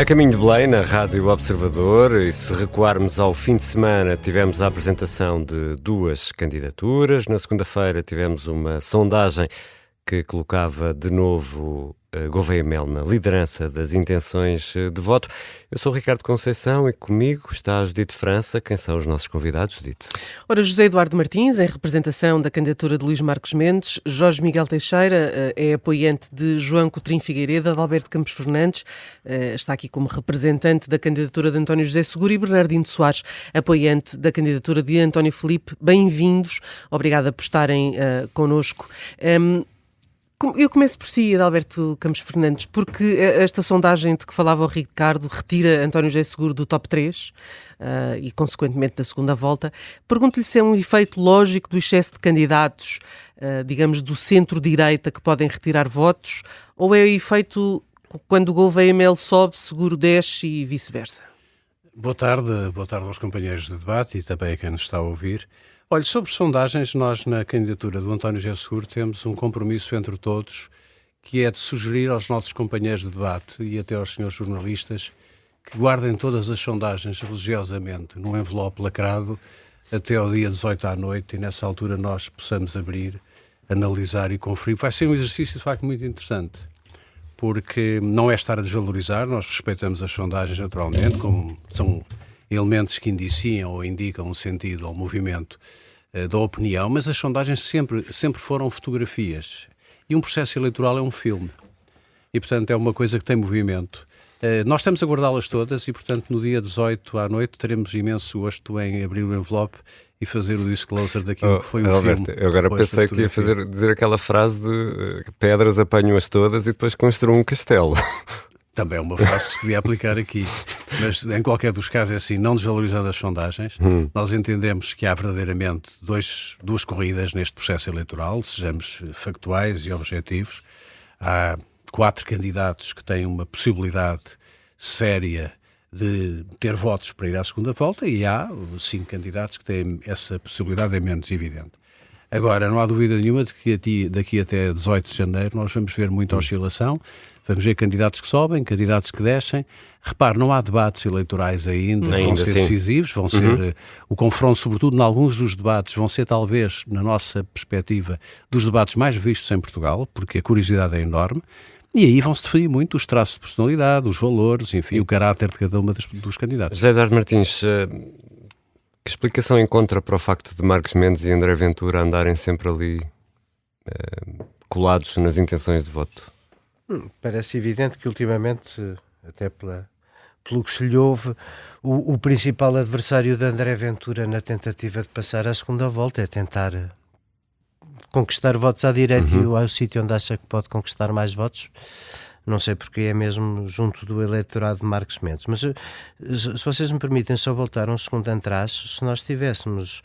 A caminho de Belém, na Rádio Observador, e se recuarmos ao fim de semana, tivemos a apresentação de duas candidaturas. Na segunda-feira tivemos uma sondagem que colocava de novo Gouveia Mel na liderança das intenções de voto. Eu sou o Ricardo Conceição e comigo está a Judite França. Quem são os nossos convidados, Judite? Ora, José Eduardo Martins, em representação da candidatura de Luís Marques Mendes. Jorge Miguel Teixeira é apoiante de João Coutrinho Figueiredo, de Alberto Campos Fernandes, está aqui como representante da candidatura de António José Seguro, e Bernardino Soares, apoiante da candidatura de António Filipe. Bem-vindos, obrigada por estarem connosco. Eu começo por si, Adalberto Campos Fernandes, porque esta sondagem de que falava o Ricardo retira António José Seguro do top 3 e, consequentemente, da segunda volta. Pergunto-lhe se é um efeito lógico do excesso de candidatos, digamos, do centro-direita, que podem retirar votos, ou é o efeito quando o Gouveia Mel sobe, Seguro desce e vice-versa? Boa tarde aos companheiros de debate e também a quem nos está a ouvir. Olha, sobre sondagens, nós na candidatura do António José Seguro temos um compromisso entre todos, que é de sugerir aos nossos companheiros de debate e até aos senhores jornalistas que guardem todas as sondagens religiosamente num envelope lacrado até ao dia 18 à noite, e nessa altura nós possamos abrir, analisar e conferir. Vai ser um exercício de facto muito interessante, porque não é estar a desvalorizar, nós respeitamos as sondagens naturalmente, como são elementos que indiciam ou indicam um sentido ou movimento da opinião, mas as sondagens sempre foram fotografias. E um processo eleitoral é um filme. E, portanto, é uma coisa que tem movimento. Nós estamos a guardá-las todas e, portanto, no dia 18 à noite teremos imenso gosto em abrir o envelope e fazer o disclosure daquilo que foi o filme. Eu agora pensei que ia dizer aquela frase de pedras apanham-as todas e depois construam um castelo. Também é uma frase que se podia aplicar aqui, mas em qualquer dos casos é assim, não desvalorizando as sondagens, nós entendemos que há verdadeiramente duas corridas neste processo eleitoral, sejamos factuais e objetivos. Há 4 candidatos que têm uma possibilidade séria de ter votos para ir à segunda volta e há 5 candidatos que têm essa possibilidade, é menos evidente. Agora, não há dúvida nenhuma de que daqui até 18 de janeiro nós vamos ver muita oscilação, vamos ver candidatos que sobem, candidatos que descem. Repare, não há debates eleitorais ainda vão ser decisivos, vão ser o confronto, sobretudo em alguns dos debates, vão ser talvez, na nossa perspectiva, dos debates mais vistos em Portugal, porque a curiosidade é enorme, e aí vão-se definir muito os traços de personalidade, os valores, enfim, o caráter de cada uma dos candidatos. José Eduardo Martins, que explicação encontra para o facto de Marques Mendes e André Ventura andarem sempre ali colados nas intenções de voto? Parece evidente que ultimamente, até pelo que se lhe ouve, o principal adversário de André Ventura na tentativa de passar à segunda volta é tentar conquistar votos à direita e ao sítio onde acha que pode conquistar mais votos. Não sei porque é mesmo junto do eleitorado de Marques Mendes. Mas se vocês me permitem só voltar um segundo atrás, se nós tivéssemos,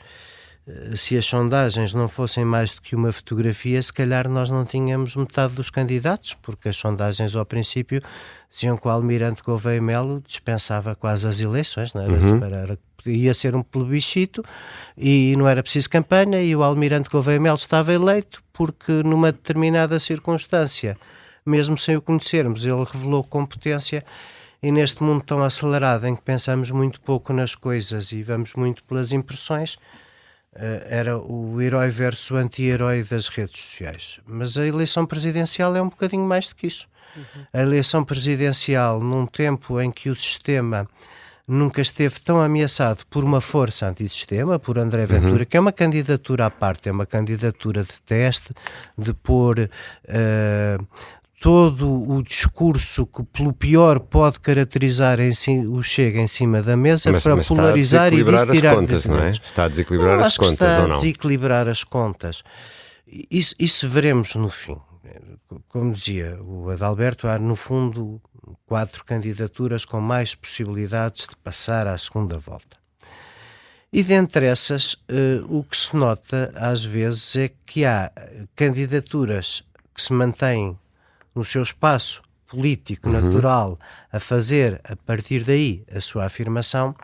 se as sondagens não fossem mais do que uma fotografia, se calhar nós não tínhamos metade dos candidatos, porque as sondagens ao princípio diziam que o Almirante Gouveia Melo dispensava quase as eleições, não era? Ia ser um plebiscito e não era preciso campanha, e o Almirante Gouveia Melo estava eleito porque numa determinada circunstância, mesmo sem o conhecermos, ele revelou competência. E neste mundo tão acelerado, em que pensamos muito pouco nas coisas e vamos muito pelas impressões, era o herói versus o anti-herói das redes sociais. Mas a eleição presidencial é um bocadinho mais do que isso. A eleição presidencial, num tempo em que o sistema nunca esteve tão ameaçado por uma força antissistema, por André Ventura, que é uma candidatura à parte, é uma candidatura de teste, de pôr todo o discurso que pelo pior pode caracterizar o Chega em cima da mesa, mas para polarizar e tirar contas, não é? Está a desequilibrar as contas, está ou não? A desequilibrar as contas. Isso veremos no fim. Como dizia o Adalberto, há no fundo 4 candidaturas com mais possibilidades de passar à segunda volta. E dentre essas, o que se nota às vezes é que há candidaturas que se mantêm no seu espaço político natural a fazer a partir daí a sua afirmação,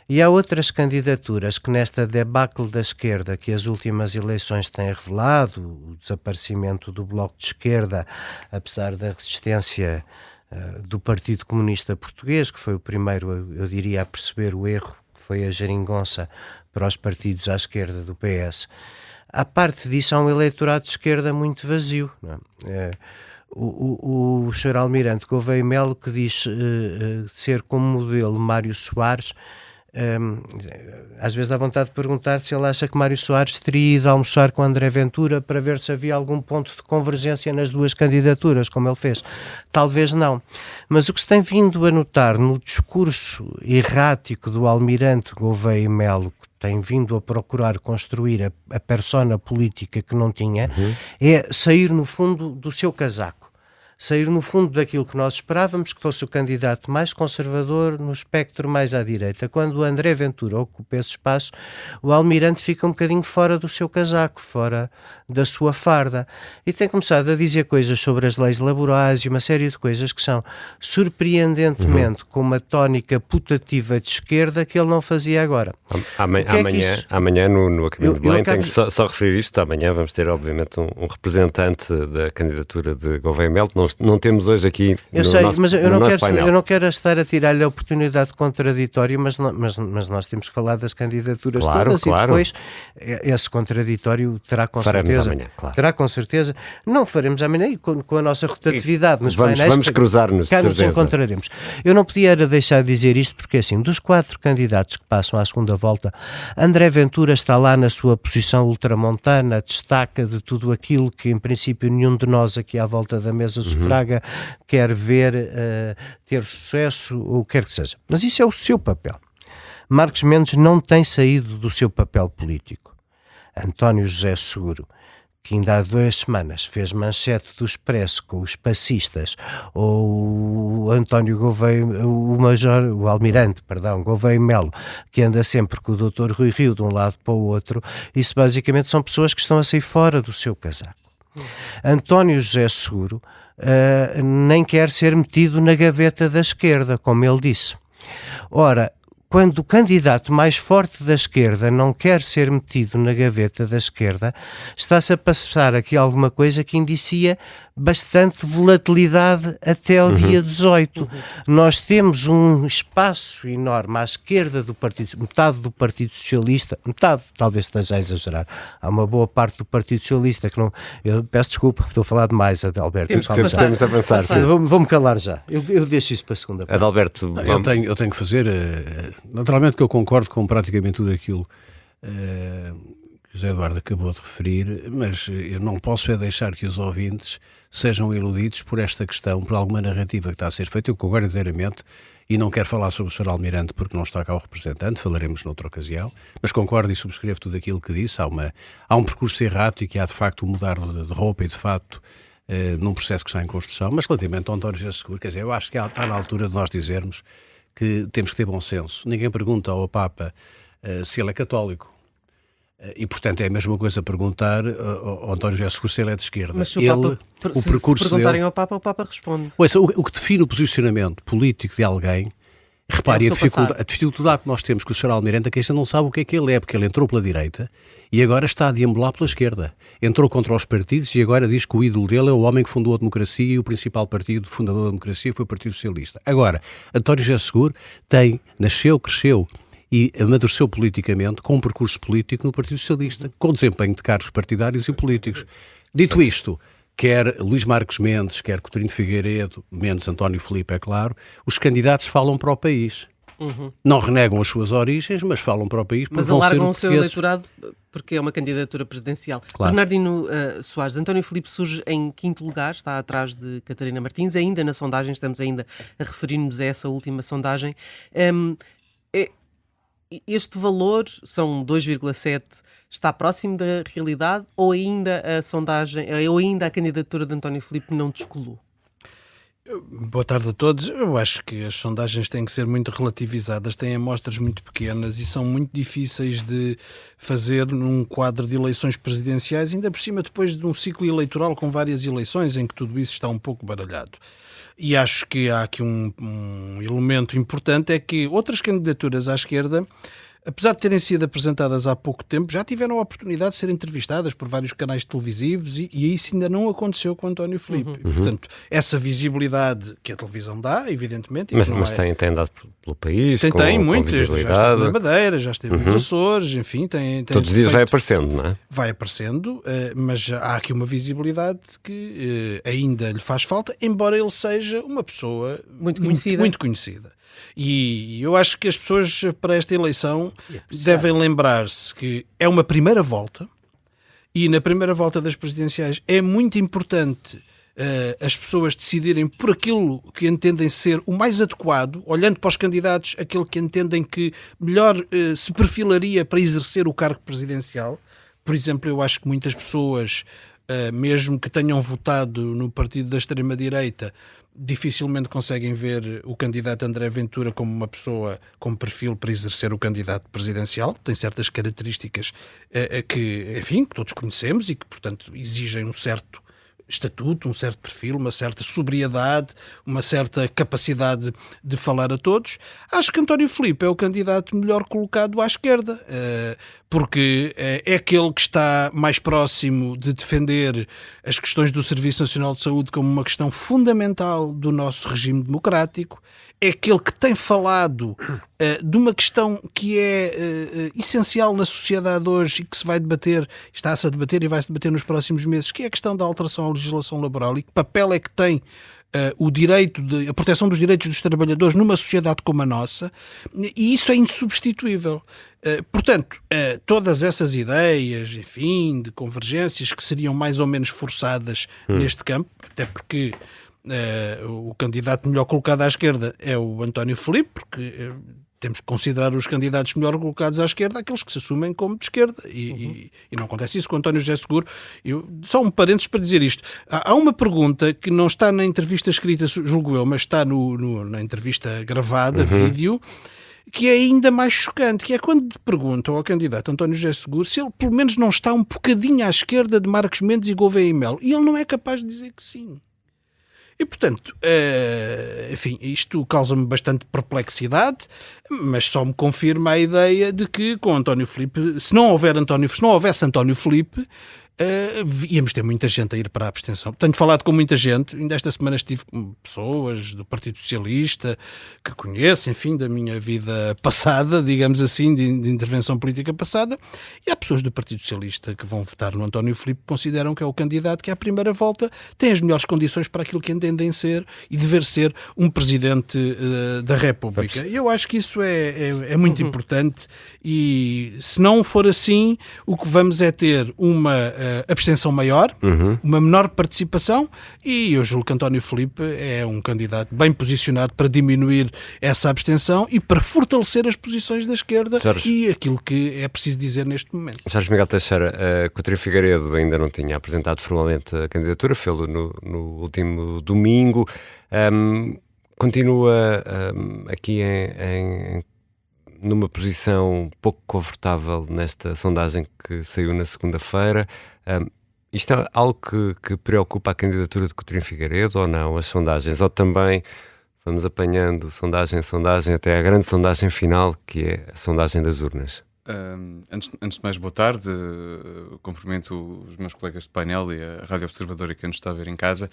e há outras candidaturas que nesta debacle da esquerda que as últimas eleições têm revelado, o desaparecimento do Bloco de Esquerda, apesar da resistência do Partido Comunista Português, que foi o primeiro, eu diria, a perceber o erro, que foi a geringonça para os partidos à esquerda do PS. À parte disso, há um eleitorado de esquerda muito vazio, não é? O Sr. Almirante Gouveia Melo, que diz ser como modelo Mário Soares, às vezes dá vontade de perguntar se ele acha que Mário Soares teria ido almoçar com André Ventura para ver se havia algum ponto de convergência nas duas candidaturas, como ele fez. Talvez não. Mas o que se tem vindo a notar no discurso errático do Almirante Gouveia Melo, que tem vindo a procurar construir a persona política que não tinha, é sair no fundo do seu casaco. Sair no fundo daquilo que nós esperávamos que fosse o candidato mais conservador no espectro mais à direita. Quando o André Ventura ocupa esse espaço, o Almirante fica um bocadinho fora do seu casaco, fora da sua farda, e tem começado a dizer coisas sobre as leis laborais e uma série de coisas que são surpreendentemente com uma tónica putativa de esquerda que ele não fazia agora. Amanhã no Caminho de Belém, tenho que só referir isto, amanhã vamos ter obviamente um representante da candidatura de Gouveia Melo. Não temos hoje aqui eu não quero estar a tirar-lhe a oportunidade contraditória, mas nós temos que falar das candidaturas todas e depois esse contraditório terá com certeza. Amanhã, claro. Terá com certeza. Não faremos amanhã e com a nossa rotatividade nos painéis. Vamos cruzar-nos, cá nos encontraremos. Eu não podia deixar de dizer isto porque, assim, dos 4 candidatos que passam à segunda volta, André Ventura está lá na sua posição ultramontana, destaca de tudo aquilo que, em princípio, nenhum de nós aqui à volta da mesa sufraga quer ver ter sucesso ou quer que seja. Mas isso é o seu papel. Marcos Mendes não tem saído do seu papel político. António José Seguro, que ainda há 2 semanas fez manchete do Expresso com os passistas, ou o António Gouveia, o Almirante Gouveia Melo, que anda sempre com o Dr. Rui Rio de um lado para o outro, isso basicamente são pessoas que estão a sair fora do seu casaco. António José Seguro nem quer ser metido na gaveta da esquerda, como ele disse. Ora, quando o candidato mais forte da esquerda não quer ser metido na gaveta da esquerda, está-se a passar aqui alguma coisa que indicia bastante volatilidade até ao dia 18. Nós temos um espaço enorme à esquerda do Partido, metade do Partido Socialista, metade, talvez esteja a exagerar, há uma boa parte do Partido Socialista que não, eu peço desculpa, estou a falar demais, Adalberto. Temos a avançar, sim. Vou-me calar já, eu deixo isso para a segunda parte. Adalberto, eu tenho que fazer, naturalmente que eu concordo com praticamente tudo aquilo que José Eduardo acabou de referir, mas eu não posso deixar que os ouvintes sejam iludidos por esta questão, por alguma narrativa que está a ser feita. Eu concordo inteiramente e não quero falar sobre o Sr. Almirante porque não está cá o representante, falaremos noutra ocasião, mas concordo e subscrevo tudo aquilo que disse. Há um percurso errático e há de facto um mudar de roupa e de fato num processo que está em construção, mas relativamente ao António José Seguro, quer dizer, eu acho que está na altura de nós dizermos que temos que ter bom senso. Ninguém pergunta ao Papa se ele é católico. E, portanto, é a mesma coisa perguntar ao António José Seguro se ele é de esquerda. Mas se se perguntarem ao Papa, o Papa responde. O que define o posicionamento político de alguém, repare, a dificuldade que nós temos com o Sr. Almirante é que a gente não sabe o que ele é, porque ele entrou pela direita e agora está a deambular pela esquerda. Entrou contra os partidos e agora diz que o ídolo dele é o homem que fundou a democracia e o principal partido fundador da democracia foi o Partido Socialista. Agora, António José Seguro nasceu, cresceu e amadureceu politicamente com um percurso político no Partido Socialista, com desempenho de cargos partidários e políticos. Dito isto, quer Luís Marcos Mendes, quer Coutinho de Figueiredo, Mendes António Filipe, é claro, os candidatos falam para o país. Não renegam as suas origens, mas falam para o país. Mas alargam o seu eleitorado porque é uma candidatura presidencial. Claro. Bernardino Soares, António Filipe surge em 5º lugar, está atrás de Catarina Martins, ainda na sondagem, estamos ainda a referir-nos a essa última sondagem. Este valor, são 2,7, está próximo da realidade ou ainda a candidatura de António Filipe não descolou? Boa tarde a todos. Eu acho que as sondagens têm que ser muito relativizadas, têm amostras muito pequenas e são muito difíceis de fazer num quadro de eleições presidenciais, ainda por cima depois de um ciclo eleitoral com várias eleições em que tudo isso está um pouco baralhado. E acho que há aqui um elemento importante, é que outras candidaturas à esquerda apesar de terem sido apresentadas há pouco tempo, já tiveram a oportunidade de ser entrevistadas por vários canais televisivos e isso ainda não aconteceu com António Filipe. E, portanto, essa visibilidade que a televisão dá, evidentemente... Mas tem andado pelo país tem com muito, já visibilidade. esteve na Madeira, já esteve nos Açores, enfim... Todos os dias vai aparecendo, não é? Vai aparecendo, mas há aqui uma visibilidade que ainda lhe faz falta, embora ele seja uma pessoa muito conhecida. E eu acho que as pessoas para esta eleição devem lembrar-se que é uma primeira volta e na primeira volta das presidenciais é muito importante as pessoas decidirem por aquilo que entendem ser o mais adequado, olhando para os candidatos, aquele que entendem que melhor se perfilaria para exercer o cargo presidencial. Por exemplo, eu acho que muitas pessoas, mesmo que tenham votado no partido da extrema-direita, dificilmente conseguem ver o candidato André Ventura como uma pessoa com perfil para exercer o candidato presidencial. Tem certas características que todos conhecemos e que, portanto, exigem um certo estatuto, um certo perfil, uma certa sobriedade, uma certa capacidade de falar a todos. Acho que António Filipe é o candidato melhor colocado à esquerda, porque é aquele que está mais próximo de defender as questões do Serviço Nacional de Saúde como uma questão fundamental do nosso regime democrático, é aquele que tem falado de uma questão que é essencial na sociedade hoje e que se vai debater, está-se a debater e vai-se debater nos próximos meses, que é a questão da alteração à legislação laboral e que papel é que tem a proteção dos direitos dos trabalhadores numa sociedade como a nossa, e isso é insubstituível. Portanto, todas essas ideias, enfim, de convergências que seriam mais ou menos forçadas neste campo, até porque o candidato melhor colocado à esquerda é o António Filipe, porque temos que considerar os candidatos melhor colocados à esquerda aqueles que se assumem como de esquerda e não acontece isso com António José Seguro. Só um parênteses para dizer isto. Há uma pergunta que não está na entrevista escrita, julgo eu, mas está na entrevista gravada, vídeo, que é ainda mais chocante, que é quando perguntam ao candidato António José Seguro se ele pelo menos não está um bocadinho à esquerda de Marcos Mendes e Gouveia e Melo, e ele não é capaz de dizer que sim. E, portanto, isto causa-me bastante perplexidade, mas só me confirma a ideia de que com António Filipe, se não houvesse António Filipe, íamos ter muita gente a ir para a abstenção. Tenho falado com muita gente, ainda esta semana estive com pessoas do Partido Socialista que conheço, enfim, da minha vida passada, digamos assim, de intervenção política passada, e há pessoas do Partido Socialista que vão votar no António Filipe que consideram que é o candidato que à primeira volta tem as melhores condições para aquilo que entendem ser e dever ser um Presidente da República. E eu acho que isso é muito importante, e se não for assim, o que vamos é ter uma abstenção maior, uma menor participação, e eu julgo que António Filipe é um candidato bem posicionado para diminuir essa abstenção e para fortalecer as posições da esquerda e aquilo que é preciso dizer neste momento. Jorge Miguel Teixeira, Coutinho Figueiredo ainda não tinha apresentado formalmente a candidatura, fê-lo no último domingo. Continua aqui numa posição pouco confortável nesta sondagem que saiu na segunda-feira. Isto é algo que preocupa a candidatura de Coutinho Figueiredo ou não, as sondagens? Ou também vamos apanhando sondagem em sondagem até a grande sondagem final, que é a sondagem das urnas? Antes de mais, boa tarde. Cumprimento os meus colegas de painel e a Rádio Observadora que nos está a ver em casa.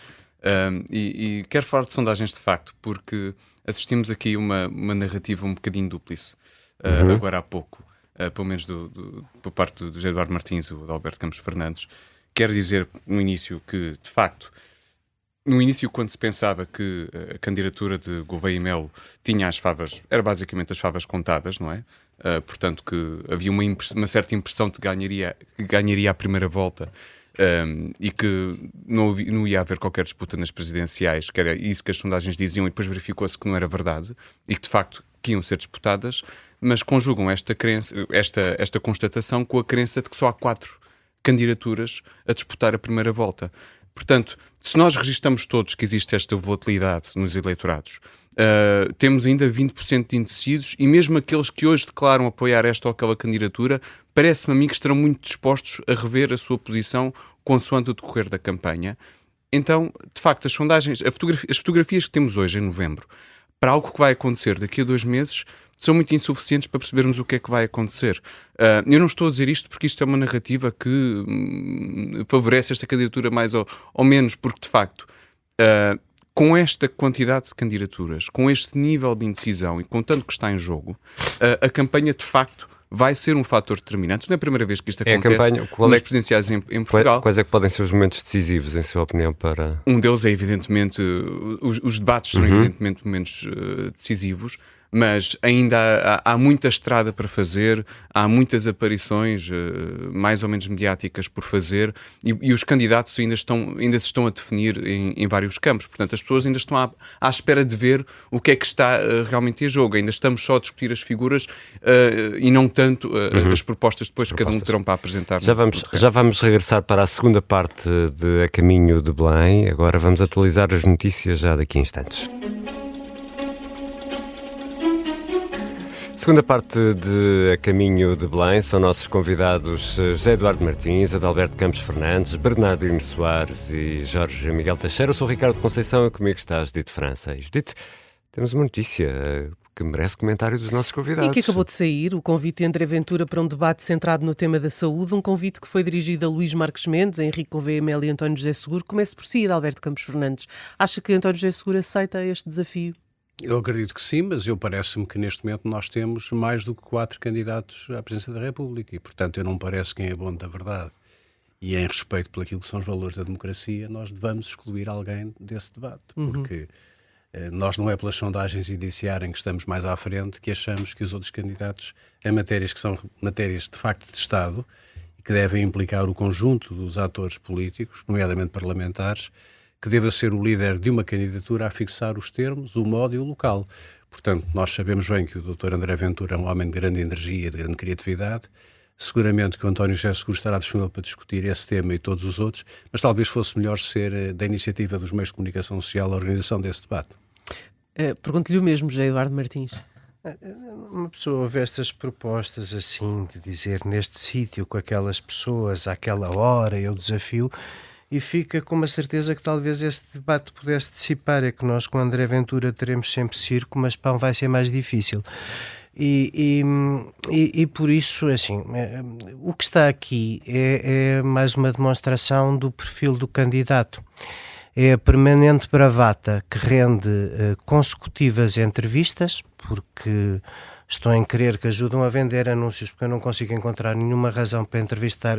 E quero falar de sondagens de facto, porque assistimos aqui uma narrativa um bocadinho dúplice. Agora há pouco, pelo menos por parte do José Eduardo Martins e do Alberto Campos Fernandes. Quero dizer no início que, de facto, no início, quando se pensava que a candidatura de Gouveia e Melo tinha as favas, era basicamente as favas contadas, não é? Portanto, que havia uma certa impressão de que ganharia a primeira volta e que não ia haver qualquer disputa nas presidenciais, que era isso que as sondagens diziam, e depois verificou-se que não era verdade e que, de facto, que iam ser disputadas, mas conjugam esta constatação com a crença de que só há 4 candidaturas a disputar a primeira volta. Portanto, se nós registramos todos que existe esta volatilidade nos eleitorados, temos ainda 20% de indecisos, e mesmo aqueles que hoje declaram apoiar esta ou aquela candidatura, parece-me a mim que estarão muito dispostos a rever a sua posição consoante o decorrer da campanha. Então, de facto, as sondagens, as fotografias que temos hoje, em novembro, para algo que vai acontecer daqui a 2 meses são muito insuficientes para percebermos o que é que vai acontecer. Eu não estou a dizer isto porque isto é uma narrativa que favorece esta candidatura mais ou menos, porque de facto, com esta quantidade de candidaturas, com este nível de indecisão e com tanto que está em jogo, a campanha de facto vai ser um fator determinante. Não é a primeira vez que isto acontece nas presidenciais em Portugal. Quais é que podem ser os momentos decisivos, em sua opinião, para... Um deles é evidentemente, os debates são evidentemente momentos decisivos, mas ainda há muita estrada para fazer, há muitas aparições mais ou menos mediáticas por fazer e os candidatos ainda se estão a definir em vários campos. Portanto, as pessoas ainda estão à espera de ver o que é que está realmente em jogo. Ainda estamos só a discutir as figuras e não tanto as propostas depois que cada um terão para apresentar. Já vamos regressar para a segunda parte de A Caminho de Belém. Agora vamos atualizar as notícias já daqui a instantes. Segunda parte de A Caminho de Belém, são nossos convidados José Eduardo Martins, Adalberto Campos Fernandes, Bernardino Soares e Jorge Miguel Teixeira. Eu sou o Ricardo Conceição e comigo está a Judite França. E Judite, temos uma notícia que merece comentário dos nossos convidados. E que acabou de sair, o convite de André Ventura para um debate centrado no tema da saúde, um convite que foi dirigido a Luís Marques Mendes, a Henrique Gouveia Melo e António José Seguro. Comece por si, Adalberto Campos Fernandes. Acha que António José Seguro aceita este desafio? Eu acredito que sim, mas parece-me que neste momento nós temos mais do que 4 candidatos à presidência da República e, portanto, eu não parece quem é bom da verdade. E em respeito por aquilo que são os valores da democracia, nós devemos excluir alguém desse debate, porque nós não é pelas sondagens indiciarem que estamos mais à frente que achamos que os outros candidatos em matérias que são matérias de facto de Estado e que devem implicar o conjunto dos atores políticos, nomeadamente parlamentares, que deva ser o líder de uma candidatura a fixar os termos, o modo e o local. Portanto, nós sabemos bem que o Dr. André Ventura é um homem de grande energia, de grande criatividade. Seguramente que o António José Seguro estará disponível para discutir esse tema e todos os outros, mas talvez fosse melhor ser da iniciativa dos meios de comunicação social a organização desse debate. Pergunto-lhe o mesmo, José Eduardo Martins. Uma pessoa ouve estas propostas assim, de dizer neste sítio, com aquelas pessoas, àquela hora, eu desafio... E fica com uma certeza que talvez esse debate pudesse dissipar, é que nós com André Ventura teremos sempre circo, mas pão vai ser mais difícil. E por isso, assim, o que está aqui é mais uma demonstração do perfil do candidato. É a permanente bravata que rende consecutivas entrevistas, porque estão em querer que ajudam a vender anúncios, porque eu não consigo encontrar nenhuma razão para entrevistar.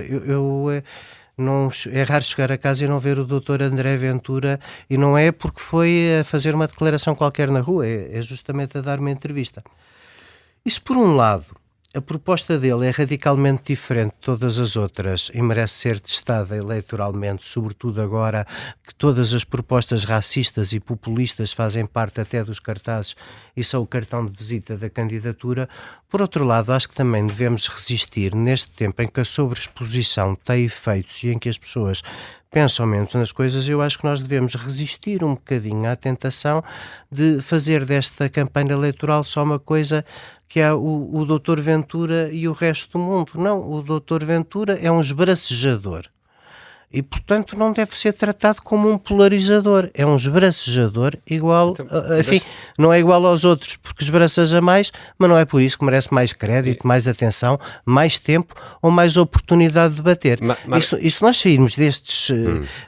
Não, é raro chegar a casa e não ver o Dr. André Ventura, e não é porque foi a fazer uma declaração qualquer na rua, é justamente a dar uma entrevista. Isso por um lado, a proposta dele é radicalmente diferente de todas as outras e merece ser testada eleitoralmente, sobretudo agora que todas as propostas racistas e populistas fazem parte até dos cartazes e são o cartão de visita da candidatura. Por outro lado, acho que também devemos resistir neste tempo em que a sobreexposição tem efeitos e em que as pessoas pensam menos nas coisas. Eu acho que nós devemos resistir um bocadinho à tentação de fazer desta campanha eleitoral só uma coisa que é o Dr. Ventura e o resto do mundo. Não, o Dr. Ventura é um esbracejador e, portanto, não deve ser tratado como um polarizador. É um esbracejador igual, enfim, não é igual aos outros, porque esbraceja mais, mas não é por isso que merece mais crédito, mais atenção, mais tempo ou mais oportunidade de debater. E se nós sairmos destes,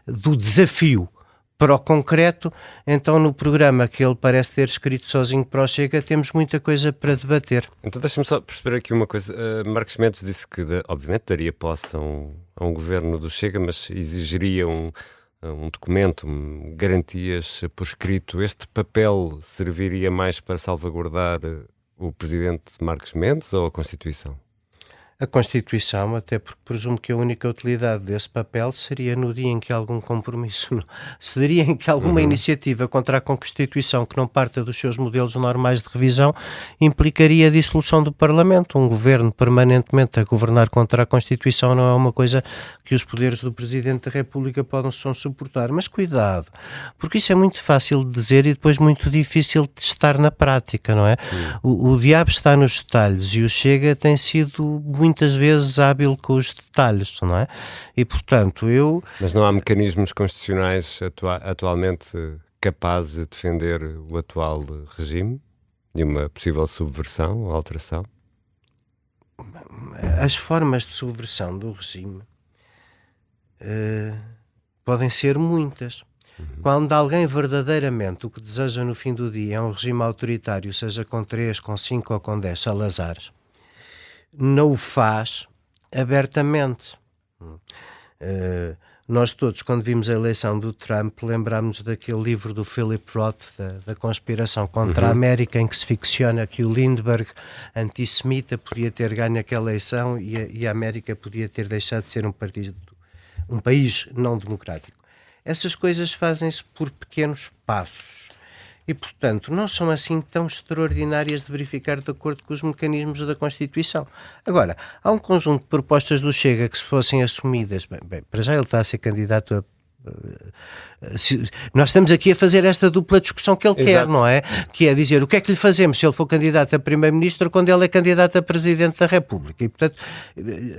do desafio para o concreto, então no programa que ele parece ter escrito sozinho para o Chega, temos muita coisa para debater. Então deixa-me só perceber aqui uma coisa. Marcos Mendes disse que, obviamente, daria posse a um governo do Chega, mas exigiria um documento, garantias por escrito. Este papel serviria mais para salvaguardar o presidente Marcos Mendes ou a Constituição? A Constituição, até porque presumo que a única utilidade desse papel seria no dia em que algum compromisso, seria em que alguma iniciativa contra a Constituição que não parta dos seus modelos normais de revisão implicaria a dissolução do Parlamento. Um governo permanentemente a governar contra a Constituição não é uma coisa que os poderes do Presidente da República possam suportar. Mas cuidado, porque isso é muito fácil de dizer e depois muito difícil de estar na prática, não é? O diabo está nos detalhes e o Chega tem sido muitas vezes hábil com os detalhes, não é? E, portanto, Mas não há mecanismos constitucionais atualmente capaz de defender o atual regime de uma possível subversão ou alteração? As formas de subversão do regime podem ser muitas. Quando alguém verdadeiramente o que deseja no fim do dia é um regime autoritário, seja com 3, com 5 ou com 10 Salazares, não o faz abertamente. Nós todos, quando vimos a eleição do Trump, lembrámos daquele livro do Philip Roth, da conspiração contra a América, em que se ficciona que o Lindbergh, antissemita, podia ter ganho aquela eleição e a América podia ter deixado de ser um país não democrático. Essas coisas fazem-se por pequenos passos e, portanto, não são assim tão extraordinárias de verificar de acordo com os mecanismos da Constituição. Agora, há um conjunto de propostas do Chega que, se fossem assumidas, bem, para já ele está a ser candidato a... Nós estamos aqui a fazer esta dupla discussão que ele quer, não é? Que é dizer o que é que lhe fazemos se ele for candidato a primeiro-ministro quando ele é candidato a presidente da República, e portanto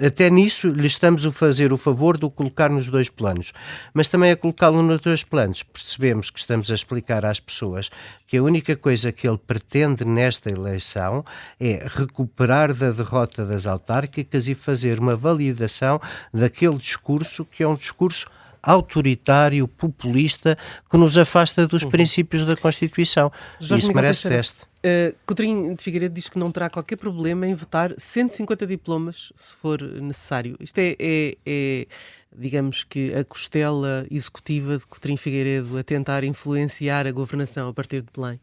até nisso lhe estamos a fazer o favor de o colocar nos dois planos, mas também a colocá-lo nos dois planos percebemos que estamos a explicar às pessoas que a única coisa que ele pretende nesta eleição é recuperar da derrota das autárquicas e fazer uma validação daquele discurso que é um discurso autoritário, populista, que nos afasta dos princípios da Constituição. Jorge Isso Miguel merece Teixeira, teste. Coutinho de Figueiredo diz que não terá qualquer problema em votar 150 diplomas, se for necessário. Isto é, digamos que, a costela executiva de Coutinho Figueiredo a tentar influenciar a governação a partir de Belém?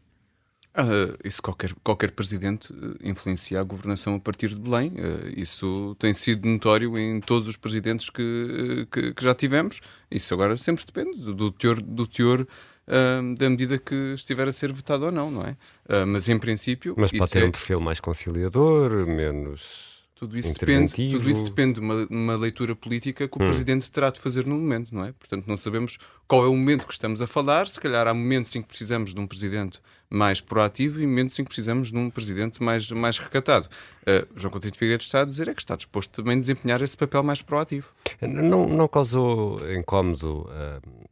Isso qualquer presidente influencia a governação a partir de Belém. Isso tem sido notório em todos os presidentes que já tivemos. Isso agora sempre depende do teor da medida que estiver a ser votada ou não é? Mas em princípio... Mas pode ter um perfil mais conciliador, menos... Tudo isso depende de uma leitura política que o Presidente terá de fazer no momento, não é? Portanto, não sabemos qual é o momento que estamos a falar. Se calhar há momentos em que precisamos de um Presidente mais proativo e momentos em que precisamos de um Presidente mais recatado. João Coutinho de Figueiredo está a dizer que está disposto também a desempenhar esse papel mais proativo. Não causou incómodo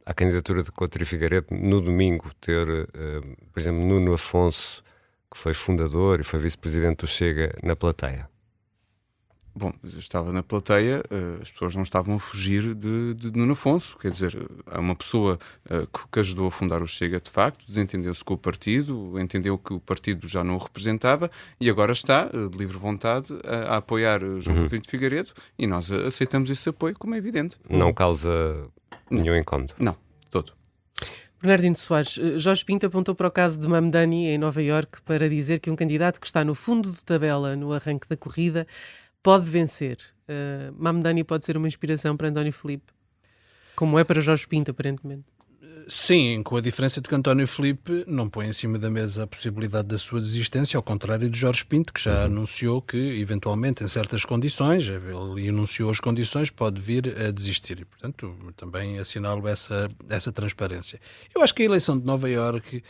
à candidatura de Coutinho de Figueiredo no domingo ter, por exemplo, Nuno Afonso, que foi fundador e foi vice-presidente do Chega, na plateia? Bom, eu estava na plateia, as pessoas não estavam a fugir de Nuno Afonso, quer dizer, há uma pessoa que ajudou a fundar o Chega de facto, desentendeu-se com o partido, entendeu que o partido já não o representava e agora está, de livre vontade, a apoiar João Coutinho de Figueiredo e nós aceitamos esse apoio, como é evidente. Não causa nenhum incómodo? Não, todo. Bernardino Soares, Jorge Pinto apontou para o caso de Mamdani em Nova Iorque para dizer que um candidato que está no fundo de tabela no arranque da corrida pode vencer. Mamdani pode ser uma inspiração para António Filipe, como é para Jorge Pinto, aparentemente. Sim, com a diferença de que António Filipe não põe em cima da mesa a possibilidade da sua desistência, ao contrário de Jorge Pinto, que já anunciou que, eventualmente, em certas condições, ele enunciou as condições, pode vir a desistir. E, portanto, também assinalo essa transparência. Eu acho que a eleição de Nova Iorque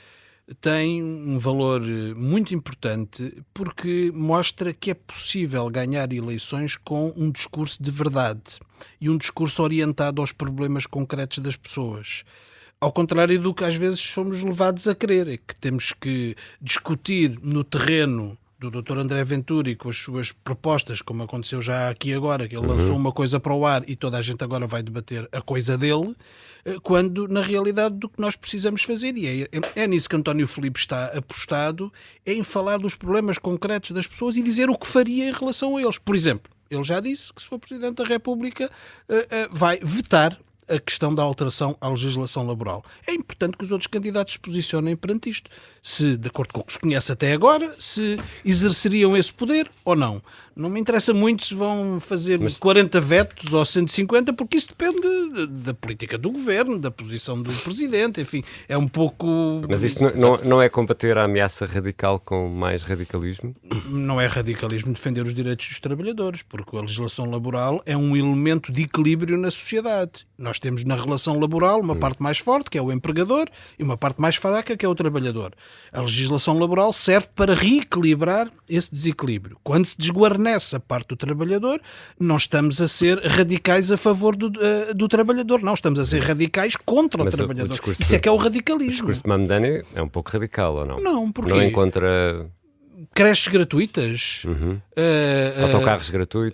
tem um valor muito importante porque mostra que é possível ganhar eleições com um discurso de verdade e um discurso orientado aos problemas concretos das pessoas. Ao contrário do que às vezes somos levados a crer, é que temos que discutir no terreno do Dr. André Ventura e com as suas propostas, como aconteceu já aqui agora, que ele lançou uma coisa para o ar e toda a gente agora vai debater a coisa dele, quando na realidade do que nós precisamos fazer, e é nisso que António Filipe está apostado, é em falar dos problemas concretos das pessoas e dizer o que faria em relação a eles. Por exemplo, ele já disse que se for Presidente da República vai vetar a questão da alteração à legislação laboral. É importante que os outros candidatos se posicionem perante isto. Se, de acordo com o que se conhece até agora, se exerceriam esse poder ou não. Não me interessa muito se vão fazer 40 vetos ou 150, porque isso depende da política do governo, da posição do Presidente, enfim, é um pouco... Mas isto não é combater a ameaça radical com mais radicalismo? Não é radicalismo defender os direitos dos trabalhadores, porque a legislação laboral é um elemento de equilíbrio na sociedade. Nós temos na relação laboral uma parte mais forte, que é o empregador, e uma parte mais fraca, que é o trabalhador. A legislação laboral serve para reequilibrar esse desequilíbrio. Quando se desguarnece nessa parte do trabalhador não estamos a ser radicais a favor do trabalhador, não, estamos a ser radicais contra o trabalhador. Isso é que é o radicalismo. O discurso de Mamdani é um pouco radical, ou não? Não, porque não encontra... creches gratuitas,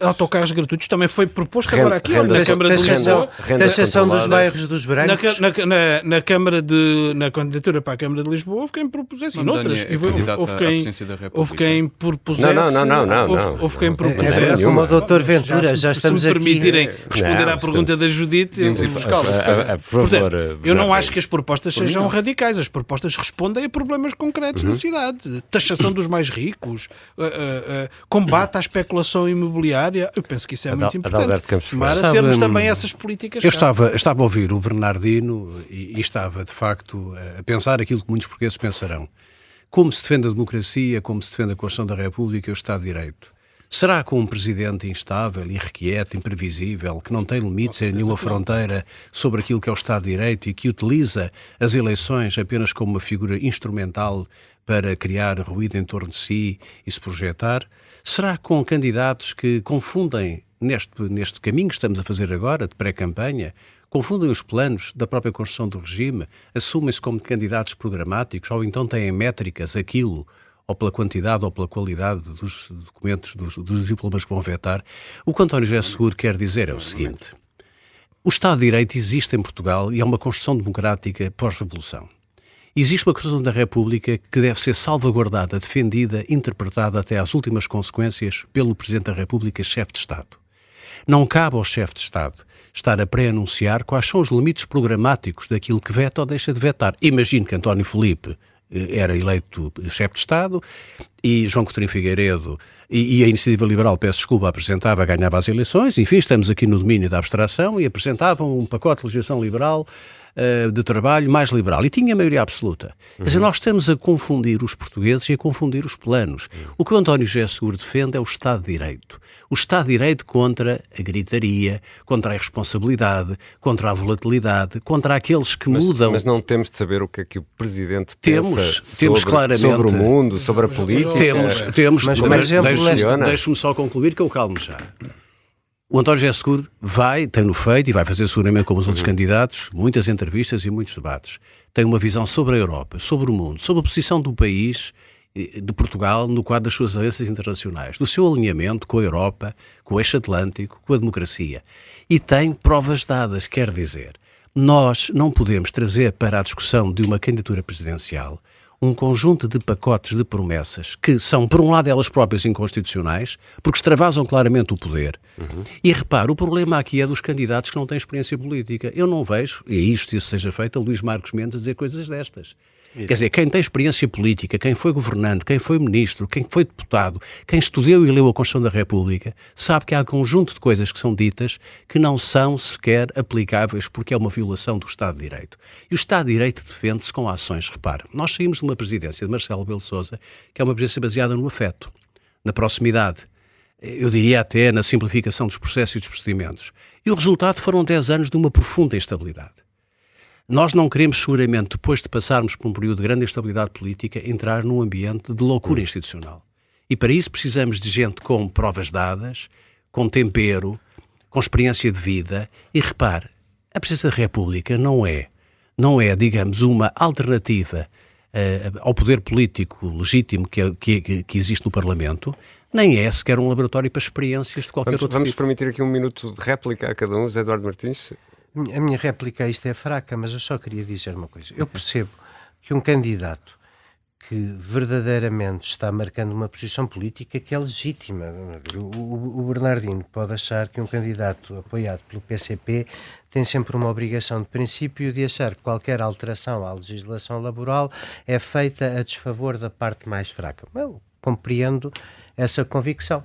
autocarros gratuitos também foi proposto agora aqui na Câmara de Lisboa. Taxação dos bairros dos brancos. Na candidatura para a Câmara de Lisboa houve quem propusesse, noutras. Houve quem propusesse. Houve quem propusesse. Como o Dr. Ventura, já estamos aqui. Se me permitirem responder à pergunta da Judite, eu não acho que as propostas sejam radicais. As propostas respondem a problemas concretos da cidade. Taxação dos mais ricos, combate à especulação imobiliária, eu penso que isso é muito importante. Mas termos também essas políticas. Eu estava a ouvir o Bernardino e estava, de facto, a pensar aquilo que muitos portugueses pensarão. Como se defende a democracia, como se defende a Constituição da República e o Estado de Direito? Será com um presidente instável, irrequieto, imprevisível, que não tem limites em nenhuma fronteira sobre aquilo que é o Estado de Direito e que utiliza as eleições apenas como uma figura instrumental para criar ruído em torno de si e se projetar? Será com candidatos que confundem, neste caminho que estamos a fazer agora, de pré-campanha, confundem os planos da própria construção do regime, assumem-se como candidatos programáticos ou então têm métricas, aquilo, ou pela quantidade ou pela qualidade dos documentos, dos diplomas que vão vetar? O que António José Seguro quer dizer é o seguinte: o Estado de Direito existe em Portugal e é uma construção democrática pós-revolução. Existe uma Constituição da República que deve ser salvaguardada, defendida, interpretada até às últimas consequências pelo Presidente da República, chefe de Estado. Não cabe ao chefe de Estado estar a pré-anunciar quais são os limites programáticos daquilo que veta ou deixa de vetar. Imagino que António Filipe era eleito chefe de Estado e João Coutinho Figueiredo e a Iniciativa Liberal, peço desculpa, ganhava as eleições. Enfim, estamos aqui no domínio da abstração, e apresentavam um pacote de legislação liberal, de trabalho mais liberal, e tinha maioria absoluta. Quer dizer, nós estamos a confundir os portugueses e a confundir os planos. O que o António José Seguro defende é o Estado de Direito. O Estado de Direito contra a gritaria, contra a irresponsabilidade, contra a volatilidade, contra aqueles que mudam. Mas não temos de saber o que é que o Presidente temos pensa claramente sobre o mundo, sobre a política? Temos. Mas, por exemplo, deixe-me só concluir que eu calmo já. O António José Seguro tem-no feito e vai fazer seguramente como os outros candidatos, muitas entrevistas e muitos debates. Tem uma visão sobre a Europa, sobre o mundo, sobre a posição do país, de Portugal, no quadro das suas alianças internacionais, do seu alinhamento com a Europa, com o eixo atlântico, com a democracia. E tem provas dadas, quer dizer, nós não podemos trazer para a discussão de uma candidatura presidencial um conjunto de pacotes de promessas que são, por um lado, elas próprias inconstitucionais, porque extravasam claramente o poder. E repare, o problema aqui é dos candidatos que não têm experiência política. Eu não vejo, e é isto que seja feito, a Luís Marcos Mendes a dizer coisas destas. Quer dizer, quem tem experiência política, quem foi governante, quem foi ministro, quem foi deputado, quem estudou e leu a Constituição da República, sabe que há um conjunto de coisas que são ditas que não são sequer aplicáveis porque é uma violação do Estado de Direito. E o Estado de Direito defende-se com ações. Repare, nós saímos de uma presidência de Marcelo Rebelo de Sousa, que é uma presidência baseada no afeto, na proximidade, eu diria até na simplificação dos processos e dos procedimentos. E o resultado foram 10 anos de uma profunda instabilidade. Nós não queremos, seguramente, depois de passarmos por um período de grande instabilidade política, entrar num ambiente de loucura institucional. E para isso precisamos de gente com provas dadas, com tempero, com experiência de vida. E repare, a Presidência da República não é, digamos, uma alternativa ao poder político legítimo que existe no Parlamento, nem é sequer um laboratório para experiências de qualquer outro tipo. Vamos permitir aqui um minuto de réplica a cada um, José Eduardo Martins? A minha réplica a isto é fraca, mas eu só queria dizer uma coisa. Eu percebo que um candidato que verdadeiramente está marcando uma posição política que é legítima. O Bernardino pode achar que um candidato apoiado pelo PCP tem sempre uma obrigação de princípio de achar que qualquer alteração à legislação laboral é feita a desfavor da parte mais fraca. Eu compreendo essa convicção,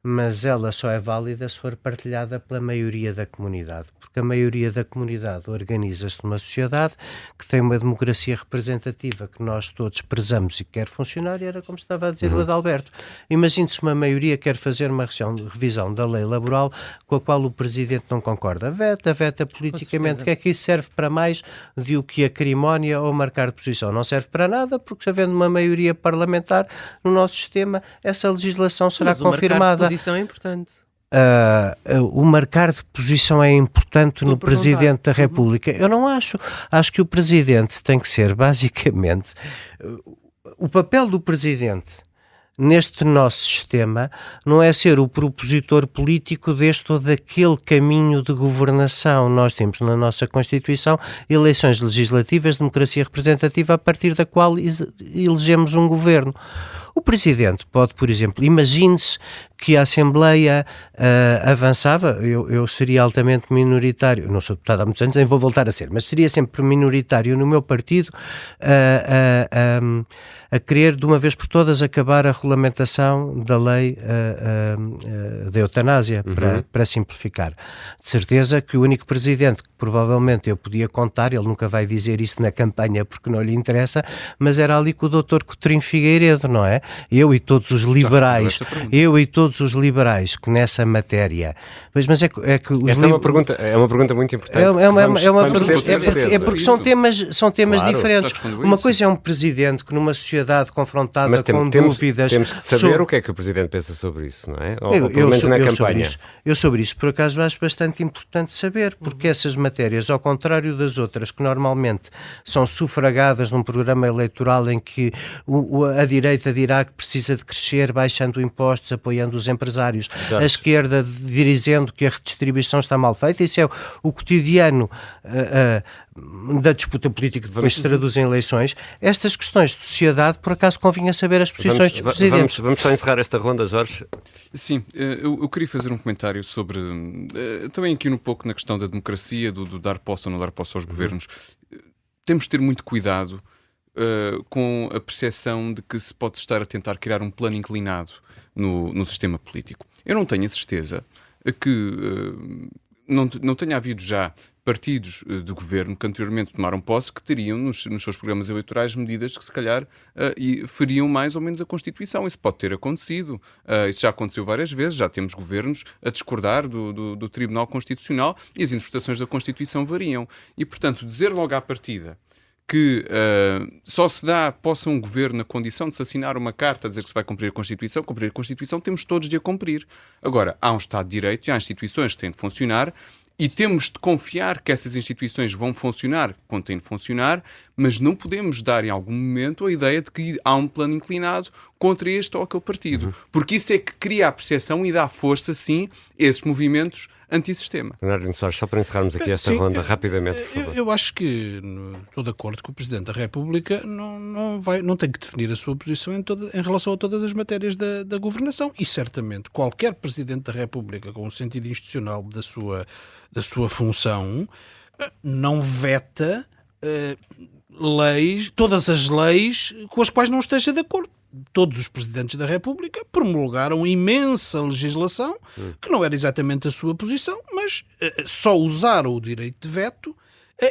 mas ela só é válida se for partilhada pela maioria da comunidade, porque a maioria da comunidade organiza-se numa sociedade que tem uma democracia representativa que nós todos prezamos e quer funcionar, e era como estava a dizer o Adalberto. Imagine-se uma maioria quer fazer uma revisão da lei laboral com a qual o Presidente não concorda. Veta politicamente. O que é que isso serve para mais do que acrimónia ou marcar de posição? Não serve para nada, porque havendo uma maioria parlamentar no nosso sistema, essa legislação será confirmada posição é importante. O marcar de posição é importante no Presidente da República. Eu não acho. Acho que o Presidente tem que ser, basicamente, o papel do Presidente neste nosso sistema não é ser o propositor político deste ou daquele caminho de governação. Nós temos na nossa Constituição eleições legislativas, democracia representativa, a partir da qual elegemos um governo. O Presidente pode, por exemplo, imagine-se que a Assembleia avançava, eu seria altamente minoritário, não sou deputado há muitos anos, nem vou voltar a ser, mas seria sempre minoritário no meu partido a querer de uma vez por todas acabar a regulamentação da lei da eutanásia, para simplificar. De certeza que o único Presidente que provavelmente eu podia contar, ele nunca vai dizer isso na campanha porque não lhe interessa, mas era ali com o Dr. Coutinho Figueiredo, não é? Eu e todos os liberais que nessa matéria, mas é que essa é uma pergunta muito importante. É porque são temas claro, diferentes. Uma coisa é um Presidente que numa sociedade confrontada com dúvidas... Temos que saber o que é que o Presidente pensa sobre isso, não é? Ou pelo menos na campanha. Sobre isso, por acaso, acho bastante importante saber, porque essas matérias, ao contrário das outras, que normalmente são sufragadas num programa eleitoral em que a direita dirá que precisa de crescer baixando impostos, apoiando os empresários, a esquerda dizendo que a redistribuição está mal feita, isso é o cotidiano da disputa política que depois se traduz em eleições. Estas questões de sociedade, por acaso, convinha saber as posições dos presidentes. Vamos só encerrar esta ronda, Jorge. Sim, eu queria fazer um comentário sobre, também aqui um pouco na questão da democracia, do dar posse ou não dar posse aos governos. Temos de ter muito cuidado com a percepção de que se pode estar a tentar criar um plano inclinado no sistema político. Eu não tenho a certeza que não tenha havido já partidos de governo que anteriormente tomaram posse que teriam nos seus programas eleitorais medidas que se calhar feriam mais ou menos a Constituição. Isso pode ter acontecido. Isso já aconteceu várias vezes. Já temos governos a discordar do Tribunal Constitucional e as interpretações da Constituição variam. E, portanto, dizer logo à partida que só se dá posse a um governo na condição de se assinar uma carta a dizer que se vai cumprir a Constituição, temos todos de a cumprir. Agora, há um Estado de Direito e há instituições que têm de funcionar e temos de confiar que essas instituições vão funcionar quando têm de funcionar, mas não podemos dar em algum momento a ideia de que há um plano inclinado contra este ou aquele partido. Porque isso é que cria a percepção e dá força, sim, a esses movimentos antissistema. Bernardino Soares, só para encerrarmos aqui esta ronda rapidamente, por favor. Eu acho que estou de acordo que o Presidente da República não tem que definir a sua posição em relação a todas as matérias da governação e certamente qualquer Presidente da República com o sentido institucional da sua função não veta todas as leis com as quais não esteja de acordo. Todos os Presidentes da República promulgaram imensa legislação que não era exatamente a sua posição, mas só usaram o direito de veto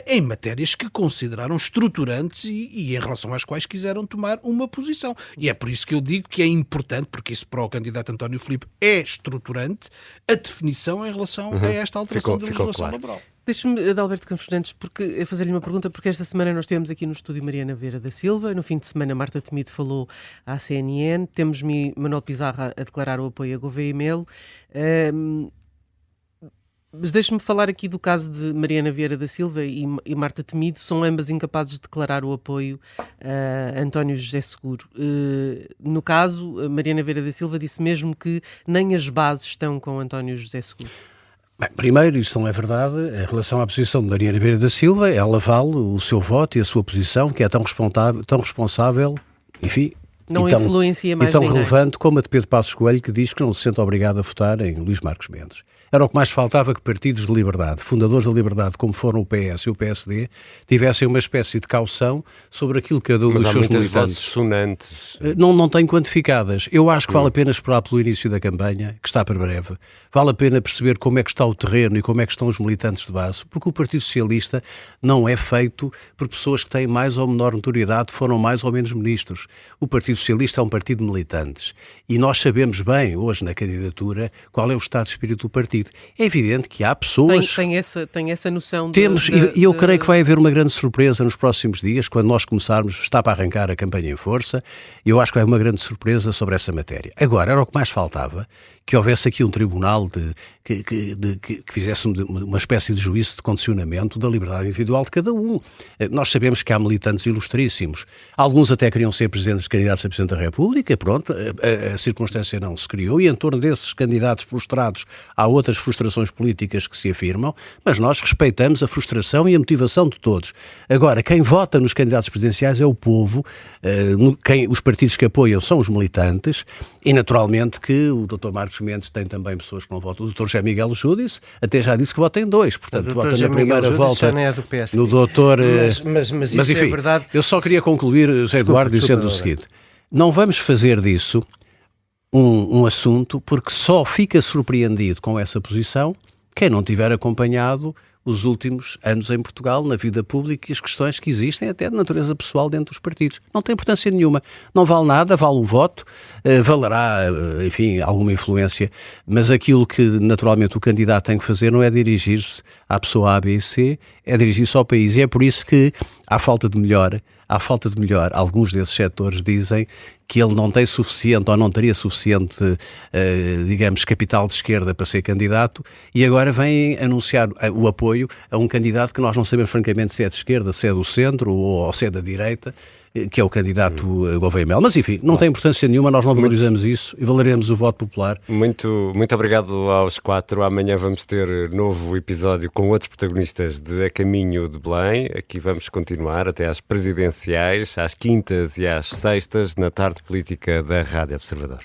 em matérias que consideraram estruturantes e em relação às quais quiseram tomar uma posição. E é por isso que eu digo que é importante, porque isso para o candidato António Filipe é estruturante, a definição em relação a esta alteração da legislação laboral. Deixe-me, Adalberto Campos Fernandes, eu fazer-lhe uma pergunta, porque esta semana nós tivemos aqui no estúdio Mariana Vieira da Silva, no fim de semana Marta Temido falou à CNN, temos Manuel Pizarro a declarar o apoio a Gouveia e Melo, mas deixe-me falar aqui do caso de Mariana Vieira da Silva e Marta Temido, são ambas incapazes de declarar o apoio a António José Seguro. No caso, Mariana Vieira da Silva disse mesmo que nem as bases estão com António José Seguro. Bem, primeiro, isso não é verdade. Em relação à posição de Mariana Vieira da Silva, ela vale o seu voto e a sua posição, que é tão responsável, enfim, não influencia mais e tão ninguém. relevante como a de Pedro Passos Coelho, que diz que não se sente obrigado a votar em Luís Marcos Mendes. Era o que mais faltava que partidos de liberdade, fundadores da liberdade, como foram o PS e o PSD, tivessem uma espécie de caução sobre aquilo que cada um dos seus militantes... Mas há muitas vozes sonantes. Não tenho quantificadas. Eu acho que vale a pena esperar pelo início da campanha, que está para breve. Vale a pena perceber como é que está o terreno e como é que estão os militantes de base, porque o Partido Socialista não é feito por pessoas que têm mais ou menor notoriedade, foram mais ou menos ministros. O Partido Socialista é um partido de militantes. E nós sabemos bem, hoje na candidatura, qual é o estado de espírito do partido. É evidente que há pessoas... Tem essa noção... E eu creio que vai haver uma grande surpresa nos próximos dias, quando nós começarmos, está para arrancar a campanha em força, e eu acho que vai haver uma grande surpresa sobre essa matéria. Agora, era o que mais faltava, que houvesse aqui um tribunal que fizesse uma espécie de juízo de condicionamento da liberdade individual de cada um. Nós sabemos que há militantes ilustríssimos. Alguns até queriam ser presidentes candidatos a Presidente da República. Pronto, a circunstância não se criou e em torno desses candidatos frustrados há outras frustrações políticas que se afirmam, mas nós respeitamos a frustração e a motivação de todos. Agora, quem vota nos candidatos presidenciais é o povo, os partidos que apoiam são os militantes e naturalmente que o Dr. Marcos Mendes tem também pessoas que não votam. O Dr. José Miguel Júdice até já disse que vota em 2, portanto vota na primeira volta no doutor... Mas isso enfim, é verdade. Eu só queria concluir, José Eduardo, dizendo o seguinte: não vamos fazer disso um assunto porque só fica surpreendido com essa posição quem não tiver acompanhado os últimos anos em Portugal, na vida pública e as questões que existem até de natureza pessoal dentro dos partidos. Não tem importância nenhuma. Não vale nada, vale um voto, valerá, enfim, alguma influência, mas aquilo que naturalmente o candidato tem que fazer não é dirigir-se à pessoa A, B e C, é dirigir-se ao país. E é por isso que há falta de melhor, alguns desses setores dizem que ele não tem suficiente ou não teria suficiente, digamos, capital de esquerda para ser candidato e agora vem anunciar o apoio a um candidato que nós não sabemos francamente se é de esquerda, se é do centro ou se é da direita, que é o candidato Gouveia Mel. Mas enfim, não tem importância nenhuma, nós não valorizamos isso e valeremos o voto popular. Muito obrigado aos 4. Amanhã vamos ter novo episódio com outros protagonistas de A Caminho de Belém. Aqui vamos continuar até às presidenciais, às quintas e às sextas, na tarde política da Rádio Observador.